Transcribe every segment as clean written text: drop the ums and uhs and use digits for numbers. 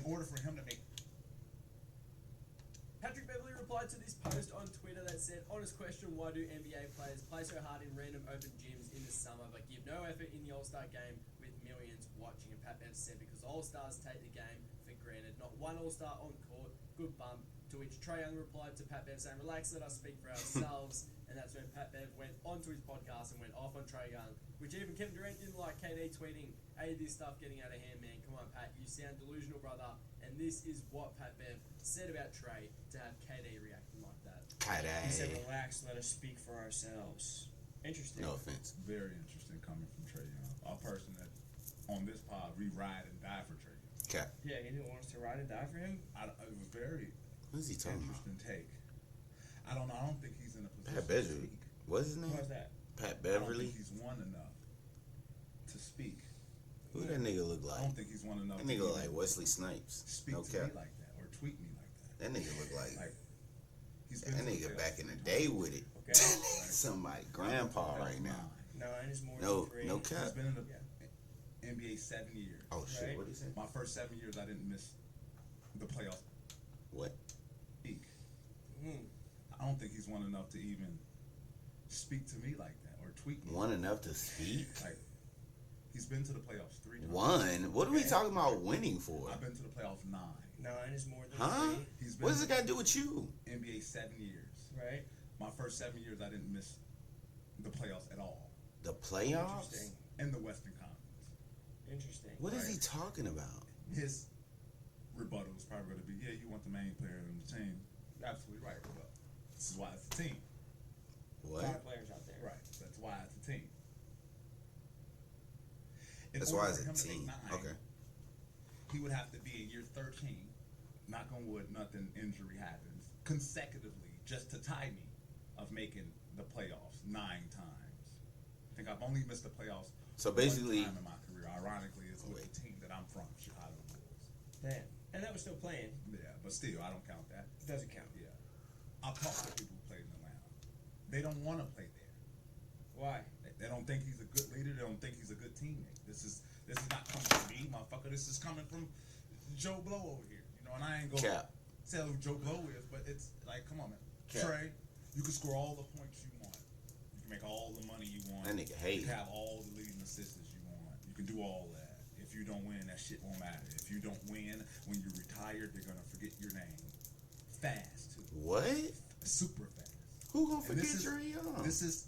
in order for him to make. Patrick Beverly replied to this post on Twitter that said, honest question, why do NBA players play so hard in random open gyms in the summer but give no effort in the All-Star game with millions watching? And Pat Bev said, because All-Stars take the game for granted. Not one All-Star on court, good bump. To which Trae replied to Pat Bev saying, relax, let us speak for ourselves. And that's when Pat Bev went onto his podcast and went off on Trae Young, which even Kevin Durant didn't like. KD tweeting, hey, this stuff getting out of hand, man. Come on, Pat, you sound delusional, brother. And this is what Pat Bev said about Trae to have KD reacting like that. KD. He said, relax, let us speak for ourselves. Interesting. No offense. Very interesting coming from Trae Young, a person that on this pod we ride and die for Trae Young. Okay. Yeah, he didn't want us to ride and die for him. It was very Who's he talking interesting take. I don't know. I don't think he's in a position Pat to Beverly. speak. What's his name? Who was that? Pat I don't Beverly. think he's won enough to speak. Who that nigga look I like? don't think he's won enough. That nigga look like Wesley Snipes. Speak No to cap. me like that or tweet me like that. That nigga look like He's been that to the nigga playoffs back in the 3 day times. with it. Okay. Somebody grandpa right now. No, and it's more No, than 3. no He's cap. been in the NBA 7 years. Oh shit, Right. what he say? My first 7 years, I didn't miss the playoffs. What? Peak. Mm. I don't think he's won enough to even speak to me like that or tweet me. One enough to speak? Like, he's been to the playoffs 3 times. One? What are we talking about winning for? I've been to the playoffs 9. 9 is more than Huh? 3. He's been What does it got to do with you? NBA 7 years. Right? My first 7 years, I didn't miss the playoffs at all. The playoffs? Interesting. In the Western Conference. Interesting. What is Right. he talking about? His rebuttal is probably going to be, yeah, you want the main player in the team. Absolutely right, but this is why it's a team. What? 5 players out there. Right. That's why it's a team. In That's order why it's for a him to team. make 9, Okay. he would have to be in year 13. Knock on wood, nothing injury happens consecutively just to tie me of making the playoffs 9 times. I think I've only missed the playoffs So basically, 1 time in my career. Ironically, it's with the team that I'm from, Chicago Bulls. Damn. And that was still playing. Yeah, but still, I don't count that. It doesn't count. Yeah, I've talked to people who played in Atlanta. They don't want to play there. Why? They don't think he's a good leader. They don't think he's a good teammate. This is not coming from me, motherfucker. This is coming from Joe Blow over here. You know, and I ain't gonna Cap. tell who Joe Blow is, but it's like, come on, man. Cap. Trae, you can score all the points you want. You can make all the money you want. That nigga You hate. can have all the leading assists you want. You can do all that. If you don't win, that shit won't matter. If you don't win, when you're retired, they're gonna forget your name. Fast too. What? Super fast. Who gonna And forget this is- Trae Young? This is,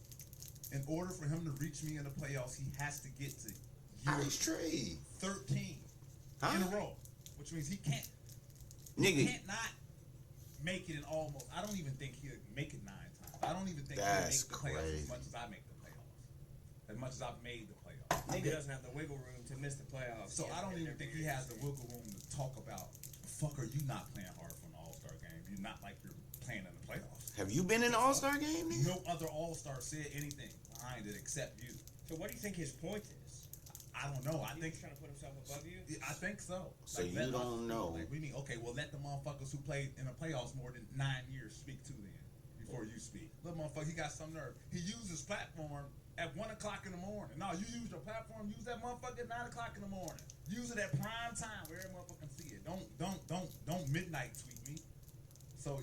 in order for him to reach me in the playoffs, he has to get to year Ice Trae. 13 Huh? in a row, which means he can't Nigga, not make it in almost. I don't even think he'll make it 9 times. I don't even think he'll That's make the playoffs crazy. as much as I make the playoffs, as much as I've made the playoffs. Nigga doesn't have the wiggle room to miss the playoffs. So I don't even think he has the wiggle room to talk about. Fucker, you not playing hard for an All-Star game. You're not like you're playing in the playoffs. have you been in the All-Star game, nigga? No other All-Star said anything behind it except you. So what do you think his point is? I don't know. I He's think trying to put himself above you? I think so. So you let don't know. Like, we mean, okay, well, let the motherfuckers who played in the playoffs more than 9 years speak too then, before you speak. Little motherfucker, he got some nerve. He used his platform at 1 o'clock in the morning. No, you use your platform, use that motherfucker at 9 o'clock in the morning. Use it at prime time where every motherfucker can see it. Don't midnight tweet me. So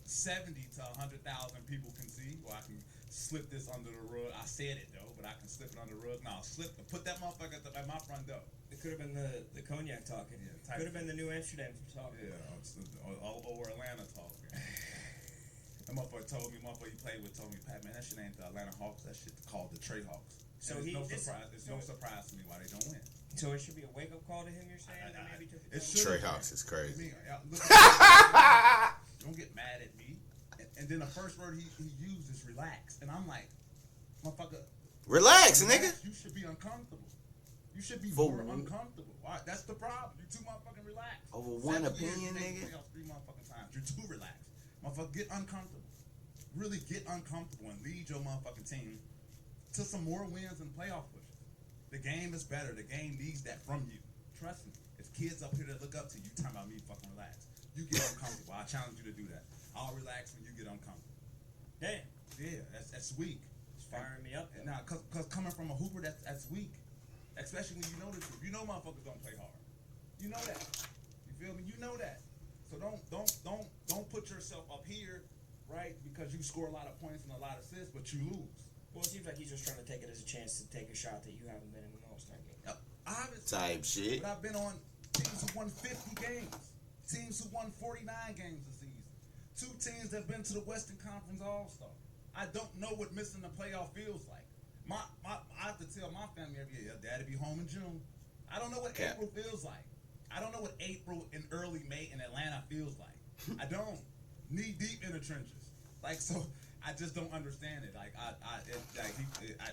70 to 100,000 people can see. Well, I can slip this under the rug. I said it though, but I can slip it under the rug. No, put that motherfucker at my front door. It could have been the cognac talking. Yeah, Could have been the New Amsterdam talking. Yeah, it's all over Atlanta talking. That motherfucker told me, he played with told me, Pat, man, that shit ain't the Atlanta Hawks. That shit called the Trae Hawks. So And it's no surprise to me why they don't win. So it should be a wake up call to him. You're saying that maybe took the It time? should. Trae Hawks is I crazy. mean, don't get mad at me. And then the first word he used is relax, and I'm like, motherfucker, Relax, nigga. You should be uncomfortable. You should be For more what? uncomfortable. All right, that's the problem. You're too motherfucking relaxed. Over one 7 years, opinion, you made nigga? the playoffs 3 motherfucking times. You're too relaxed. Motherfucker, get uncomfortable. Really get uncomfortable and lead your motherfucking team to some more wins and playoff pushes. The game is better. The game needs that from you. Trust me. It's kids up here that look up to you talking about me fucking relax. You get uncomfortable. I challenge you to do that. I'll relax when you get uncomfortable. Damn, Yeah, that's weak. it's firing me up. Nah, cause coming from a hooper, that's weak. Especially when you know the truth. You know motherfuckers don't play hard. You know that. yourself up here, right? Because you score a lot of points and a lot of assists, but you lose. Well, it seems like he's just trying to take it as a chance to take a shot that you haven't been in an All-Star game. Obviously, Type shit. but I've been on teams who won 50 games, teams who won 49 games a season, 2 teams that have been to the Western Conference All-Star. I don't know what missing the playoff feels like. I have to tell my family every year, Daddy be home in June. I don't know what April feels like. I don't know what April and early May in Atlanta feels like. I don't. Knee deep in the trenches. Like, so I just don't understand it. Like,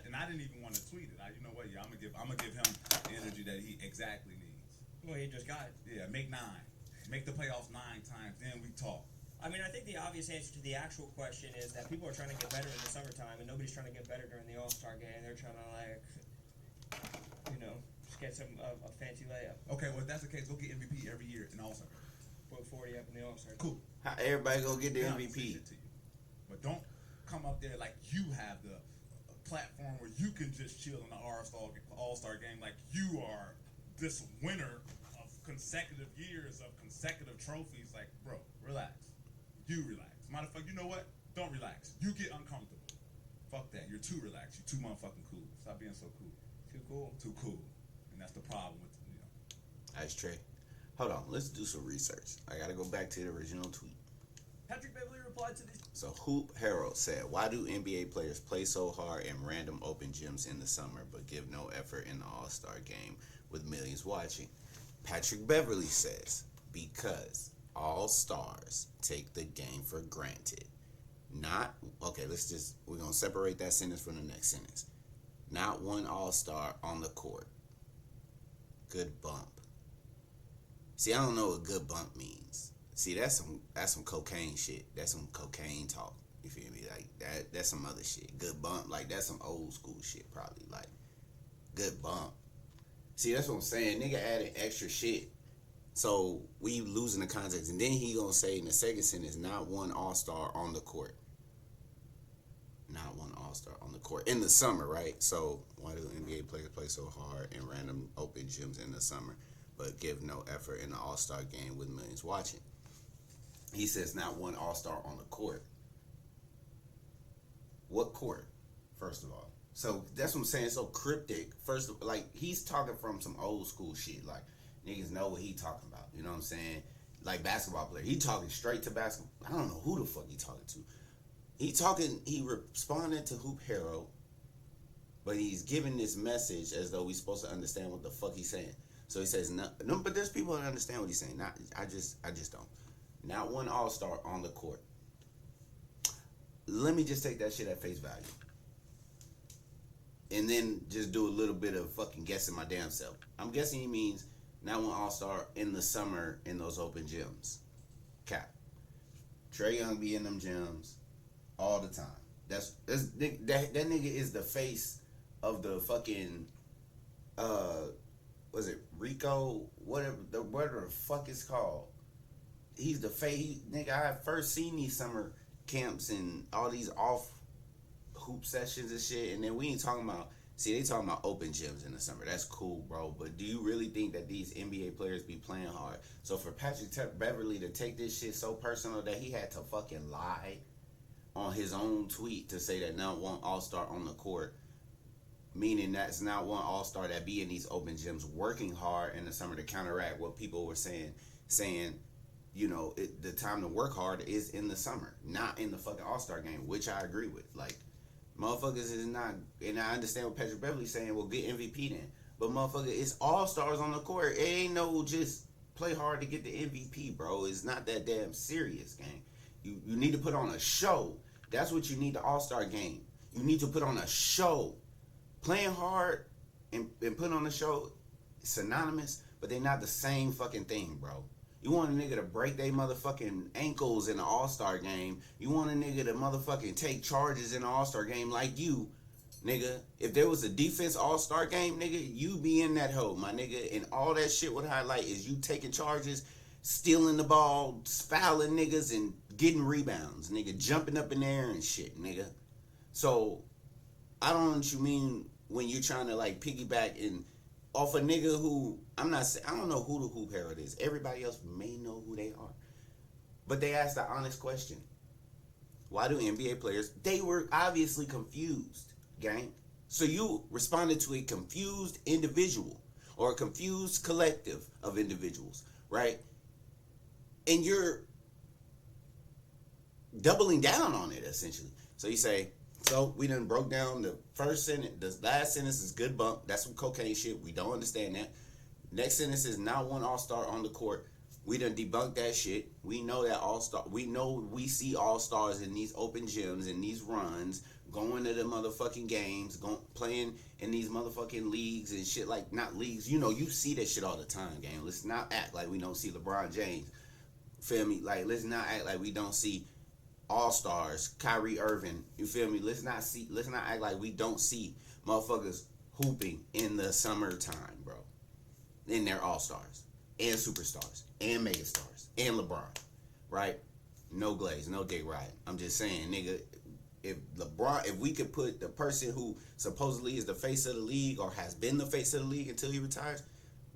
and I didn't even want to tweet it. You know what? Yeah, I'm gonna give him the energy that he exactly needs. Well, he just got it. Yeah, make the playoffs 9 times. Then we talk. I mean, I think the obvious answer to the actual question is that people are trying to get better in the summertime, and nobody's trying to get better during the All-Star game. They're trying to, like, just get a fancy layup. Okay, well, if that's the case, go get MVP every year in All-Star. Put 40 up in the All-Star game. Cool. How everybody gonna get the Yeah, MVP? to you. But don't come up there like you have the platform where you can just chill in the All-Star game like you are this winner of consecutive years of consecutive trophies. Like, bro, relax. You relax. Matter of fact, you know what? Don't relax. You get uncomfortable. Fuck that. You're too relaxed. You're too motherfucking cool. Stop being so cool. Too cool. Too cool. And that's the problem with, Nice, Trae. Hold on, let's do some research. I gotta go back to the original tweet. Patrick Beverly replied to this. So Hoop Harold said, "Why do NBA players play so hard in random open gyms in the summer, but give no effort in the All-Star game with millions watching?" Patrick Beverly says, "Because All-Stars take the game for granted. We're gonna separate that sentence from the next sentence. Not one All-Star on the court. Good bump." See, I don't know what good bump means. See, that's some cocaine shit. That's some cocaine talk. You feel me? Like that's some other shit. Good bump, like that's some old school shit probably. Like good bump. See, that's what I'm saying. Nigga added extra shit. So we losing the context. And then he gonna say in the second sentence, not one All-Star on the court. Not one All-Star on the court. In the summer, right? So why do NBA players play so hard in random open gyms in the summer, but give no effort in the All-Star game with millions watching? He says not one All-Star on the court. What court, first of all? So that's what I'm saying. It's so cryptic. First of all, like, he's talking from some old school shit. Like, niggas know what he talking about. You know what I'm saying? Like, basketball player. He talking straight to basketball. I don't know who the fuck he talking to. He responded to Hoop Harold, but he's giving this message as though we're supposed to understand what the fuck he's saying. So he says, no, but there's people that understand what he's saying. I just don't. Not one All-Star on the court. Let me just take that shit at face value. And then just do a little bit of fucking guessing my damn self. I'm guessing he means not one All-Star in the summer in those open gyms. Cap. Trae Young be in them gyms all the time. That nigga is the face of the fucking was it Rico? Whatever the fuck it's called. He's the face. Nigga, I first seen these summer camps and all these off hoop sessions and shit, and then we ain't talking about. See, they talking about open gyms in the summer. That's cool, bro. But do you really think that these NBA players be playing hard? So for Patrick Beverly to take this shit so personal that he had to fucking lie on his own tweet to say that not one All-Star on the court, meaning that's not one All-Star that be in these open gyms working hard in the summer to counteract what people were saying, you know, the time to work hard is in the summer, not in the fucking All-Star game, which I agree with. Like, motherfuckers is not, and I understand what Patrick Beverly's saying, well, get MVP then. But motherfucker, it's All-Stars on the court. It ain't no just play hard to get the MVP, bro. It's not that damn serious, gang. You need to put on a show. That's what you need the All-Star game. You need to put on a show. Playing hard and putting on a show is synonymous, but they're not the same fucking thing, bro. You want a nigga to break their motherfucking ankles in the All-Star game. You want a nigga to motherfucking take charges in the All-Star game like you, nigga. If there was a defense All-Star game, nigga, you be in that hoe, my nigga. And all that shit would highlight is you taking charges, stealing the ball, fouling niggas, and getting rebounds, nigga. Jumping up in there and shit, nigga. So, I don't know what you mean when you're trying to, like, piggyback and off a nigga who, I don't know who the Hoop Herald is. Everybody else may know who they are. But they asked the honest question. Why do NBA players, they were obviously confused, gang. So you responded to a confused individual or a confused collective of individuals, right? And you're doubling down on it, essentially. So you say, so we done broke down the first sentence. The last sentence is good bump. That's some cocaine shit. We don't understand that. Next sentence is not one all-star on the court. We done debunked that shit. We know that all-star. We know we see all-stars in these open gyms and these runs, going to the motherfucking games, playing in these motherfucking leagues and shit, like, not leagues. You know, you see that shit all the time, gang. Let's not act like we don't see LeBron James. Feel me? Like, let's not act like we don't see all-stars, Kyrie Irving. You feel me? Let's not act like we don't see motherfuckers hooping in the summertime, bro. And they're all-stars and superstars and megastars and LeBron, right? No glaze, no dick riding. I'm just saying, nigga, if we could put the person who supposedly is the face of the league or has been the face of the league until he retires,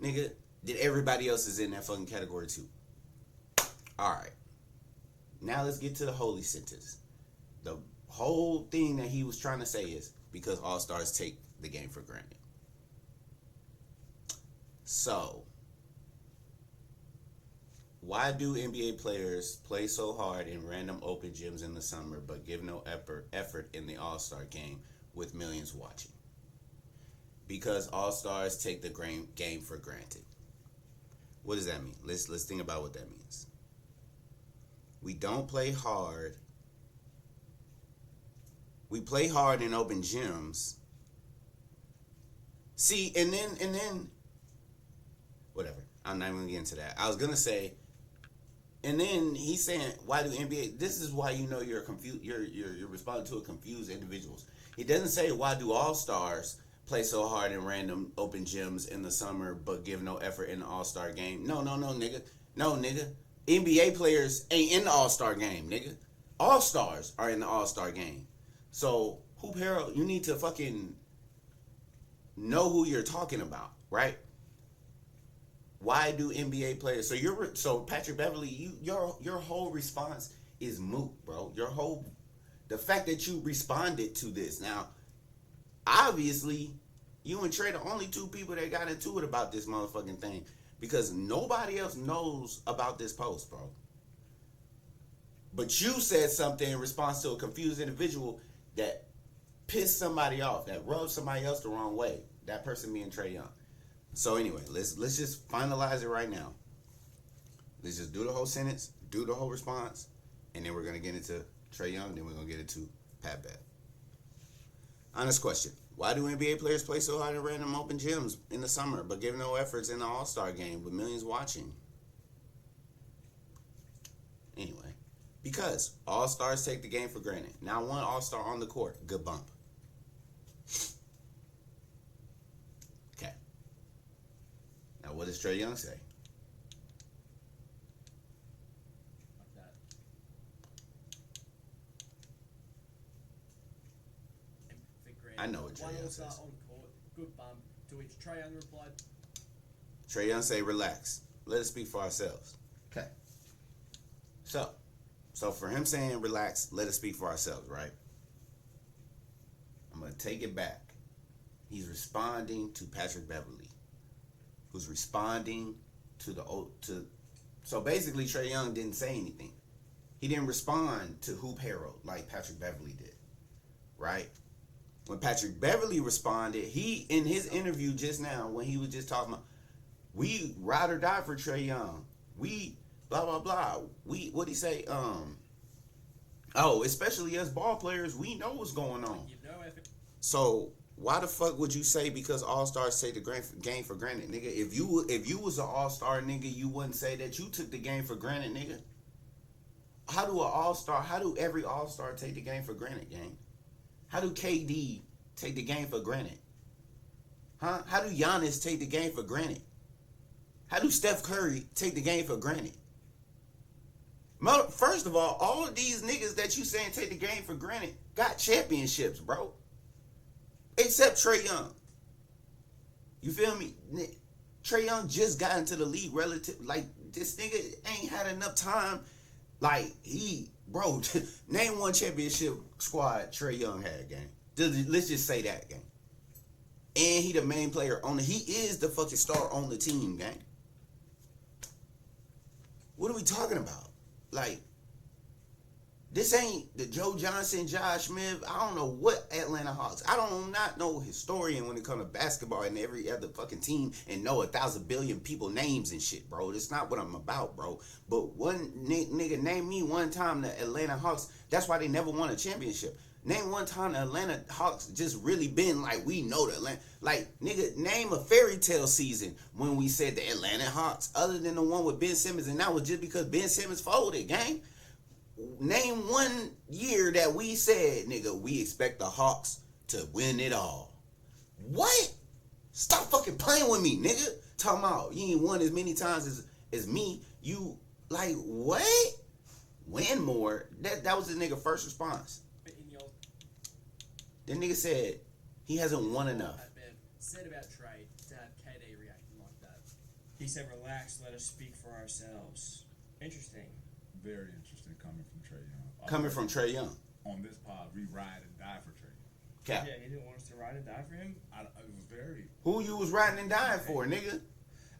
nigga, then everybody else is in that fucking category too. All right. Now let's get to the holy sentence. The whole thing that he was trying to say is because all-stars take the game for granted. So, why do NBA players play so hard in random open gyms in the summer but give no effort in the All-Star game with millions watching? Because all-stars take the game for granted. What does that mean? Let's think about what that means. We don't play hard. We play hard in open gyms. See, and then whatever. I'm not even gonna get into that. I was gonna say, and then he's saying, why do NBA? This is why you know you're confused. You're responding to a confused individuals. He doesn't say why do all stars play so hard in random open gyms in the summer but give no effort in the All-Star game. No, nigga. No, nigga. NBA players ain't in the All-Star game, nigga. All stars are in the All-Star game. So Hoop Herald, you need to fucking know who you're talking about, right? Why do NBA players? So Patrick Beverly, your whole response is moot, bro. The fact that you responded to this. Now, obviously, you and Trae the only two people that got into it about this motherfucking thing because nobody else knows about this post, bro. But you said something in response to a confused individual that pissed somebody off, that rubbed somebody else the wrong way. That person being Trae Young. So anyway, let's just finalize it right now. Let's just do the whole sentence, do the whole response, and then we're gonna get into Trae Young, then we're gonna get into Pat Bev. Honest question. Why do NBA players play so hard in random open gyms in the summer, but give no efforts in the All-Star game with millions watching? Anyway, because All-Stars take the game for granted. Now one All-Star on the court, good bump. Okay. Now what does Trae Young say? Like that. I know what Trae Young One says. All-Star on court, good bump. To which Trae Young replied, Trae Young say, relax. Let us speak for ourselves. Okay. So for him saying, relax, let us speak for ourselves, right? I'm going to take it back. He's responding to Patrick Beverly, who's responding so basically Trae Young didn't say anything. He didn't respond to Hoop Herald like Patrick Beverly did, right? When Patrick Beverly responded, he, in his interview just now, when he was just talking about, we ride or die for Trae Young. We blah, blah, blah. What'd he say? Especially as ball players, we know what's going on. give no effort. So why the fuck would you say because all-stars take the game for granted, nigga? If you was an all-star, nigga, you wouldn't say that you took the game for granted, nigga. How do every all-star take the game for granted, gang? How do KD take the game for granted? Huh? How do Giannis take the game for granted? How do Steph Curry take the game for granted? First of all of these niggas that you saying take the game for granted got championships, bro. Except Trae Young. You feel me? Trae Young just got into the league relative. Like, this nigga ain't had enough time Like bro, name one championship squad Trae Young had, gang. Let's just say that, gang. And he the main player on he is the fucking star on the team, gang. What are we talking about? Like, this ain't the Joe Johnson, Josh Smith. I don't know what Atlanta Hawks. I don't not know historian when it comes to basketball and every other fucking team and know 1,000 billion people names and shit, bro. That's not what I'm about, bro. But one nigga name me one time the Atlanta Hawks. That's why they never won a championship. Name one time the Atlanta Hawks just really been like, we know the Atlanta. Like, nigga, name a fairy tale season when we said the Atlanta Hawks, other than the one with Ben Simmons, and that was just because Ben Simmons folded, gang. Name one year that we said, nigga, we expect the Hawks to win it all. What? Stop fucking playing with me, nigga. Talking about you ain't won as many times as me. You, like, what? Win more? That was the nigga first response. The nigga said he hasn't won enough. Said about Trae to have KD reacting like that. He said, relax, let us speak for ourselves. Interesting. Very interesting coming from Trae Young. Coming from Trae Young. On this pod, we ride and die for Trae Young. Cap. Yeah, he didn't want us to ride and die for him? It was very... Who you was riding and dying for, nigga?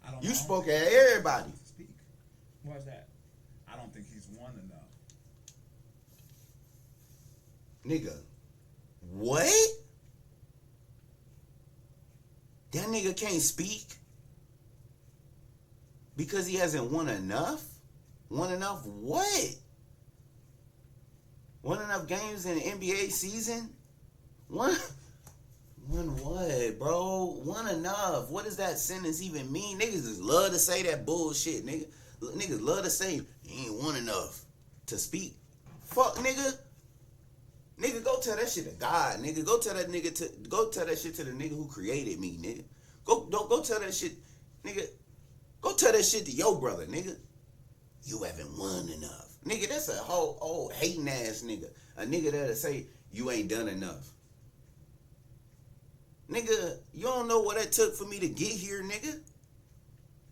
I don't You know. spoke at everybody. Speak. Why is that? I don't think he's won enough. Nigga. What? That nigga can't speak? Because he hasn't won enough? Won enough what? Won enough games in the NBA season? Won what, bro? Won enough. What does that sentence even mean? Niggas just love to say that bullshit, nigga. Niggas love to say, he ain't won enough to speak. Fuck, nigga. Nigga, go tell that shit to God, nigga. Go tell that shit to the nigga who created me, nigga. Go tell that shit, nigga. Go tell that shit to your brother, nigga. You haven't won enough. Nigga, that's a whole old hating ass nigga. A nigga that'll say you ain't done enough. Nigga, you don't know what it took for me to get here, nigga.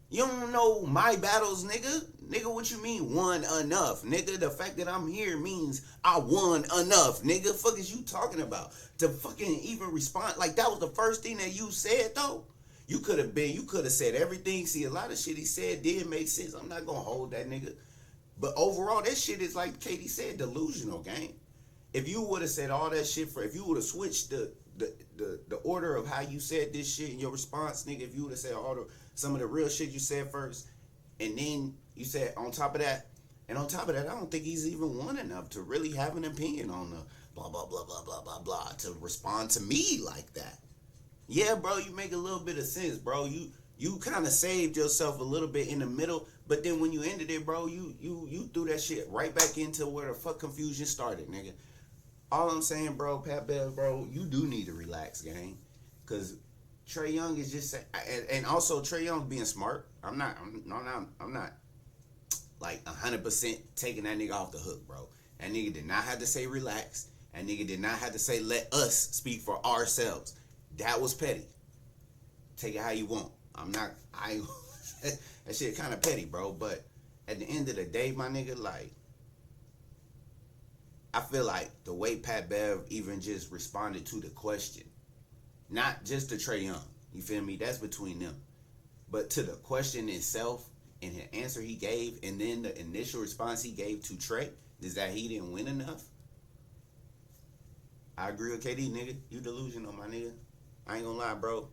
You don't know my battles, nigga. Nigga, what you mean won enough? Nigga, the fact that I'm here means I won enough. Nigga, fuck is you talking about? To fucking even respond. Like, that was the first thing that you said, though. You could have said everything. See, a lot of shit he said did make sense. I'm not gonna hold that nigga. But overall, that shit is, like Katie said, delusional, gang. If you would have said all that shit if you would have switched the order of how you said this shit in your response, nigga, if you would have said some of the real shit you said first, and then you said on top of that, I don't think he's even won enough to really have an opinion on the blah, blah, blah, blah, blah, blah, blah, to respond to me like that. Yeah, bro, you make a little bit of sense, bro. You kind of saved yourself a little bit in the middle, but then when you ended it, bro, you threw that shit right back into where the fuck confusion started, nigga. All I'm saying, bro, Pat Bev, bro, you do need to relax, gang, because Trae Young is just and also Trae Young being smart. I'm not like 100% taking that nigga off the hook, bro. That nigga did not have to say relax. That nigga did not have to say let us speak for ourselves. That was petty. Take it how you want. That shit kind of petty, bro. But at the end of the day, my nigga, like, I feel like the way Pat Bev even just responded to the question, not just to Trae Young, you feel me? That's between them. But to the question itself and the answer he gave, and then the initial response he gave to Trae, is that he didn't win enough. I agree with KD, nigga. You delusional, my nigga. I ain't gonna lie, bro.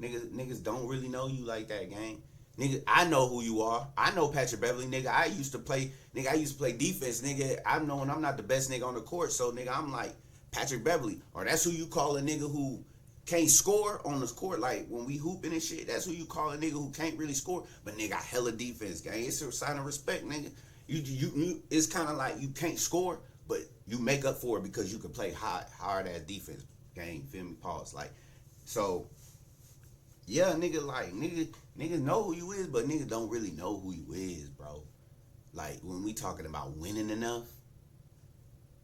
Niggas don't really know you like that, gang. Nigga, I know who you are. I know Patrick Beverly, nigga. I used to play defense, nigga. I'm knowing I'm not the best nigga on the court, so nigga, I'm like Patrick Beverly. Or that's who you call a nigga who can't score on the court, like when we hooping and shit. That's who you call a nigga who can't really score, but nigga, hella defense, gang. It's a sign of respect, nigga. You it's kind of like you can't score, but you make up for it because you can play hard ass defense, gang. Feel me? Pause. Like, so yeah, nigga, like niggas know who you is, but niggas don't really know who you is, bro. Like when we talking about winning enough,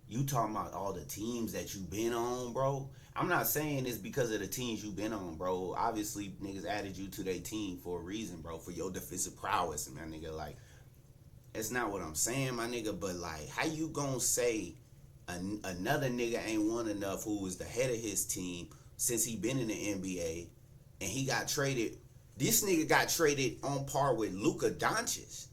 you talking about all the teams that you been on, bro. I'm not saying it's because of the teams you been on, bro. Obviously, niggas added you to their team for a reason, bro, for your defensive prowess, man, nigga. Like, It's not what I'm saying, my nigga. But like, how you gonna say another nigga ain't won enough who was the head of his team since he been in the NBA, and he got traded? This nigga got traded on par with Luka Doncic.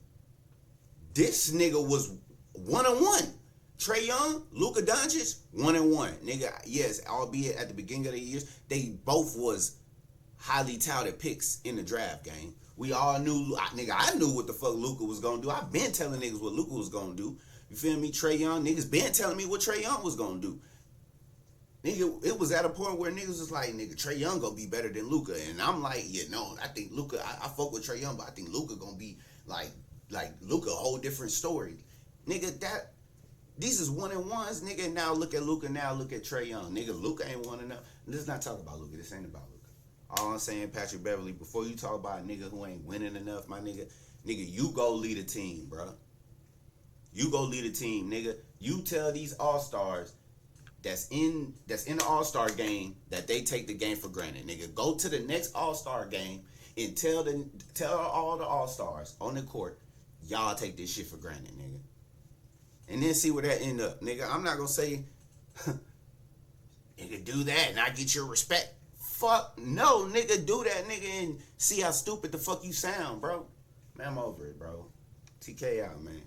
This nigga was 1-1. Trae Young, Luka Doncic, 1-1. Nigga, yes, albeit at the beginning of the years, they both was highly touted picks in the draft game. We all knew, nigga, I knew what the fuck Luka was gonna do. I've been telling niggas what Luka was gonna do. You feel me? Trae Young, niggas been telling me what Trae Young was gonna do. Nigga, it was at a point where niggas was like, nigga, Trae Young gonna be better than Luka. And I'm like, yeah, no, I think Luka, I fuck with Trae Young, but I think Luka gonna be like Luka, a whole different story. Nigga, these is 1-1s, nigga, and now look at Luka, now look at Trae Young. Nigga, Luka ain't won enough. Let's not talk about Luka. This ain't about Luka. All I'm saying, Patrick Beverly, before you talk about a nigga who ain't winning enough, my nigga, you go lead a team, bro. You go lead a team, nigga. You tell these all-stars that's in the all-star game that they take the game for granted, nigga. Go to the next all-star game and tell all the all-stars on the court, y'all take this shit for granted, nigga. And then see where that end up, nigga. I'm not gonna say, nigga, do that and I get your respect. Fuck no, nigga, do that, nigga, and see how stupid the fuck you sound, bro. Man, I'm over it, bro. TK out, man.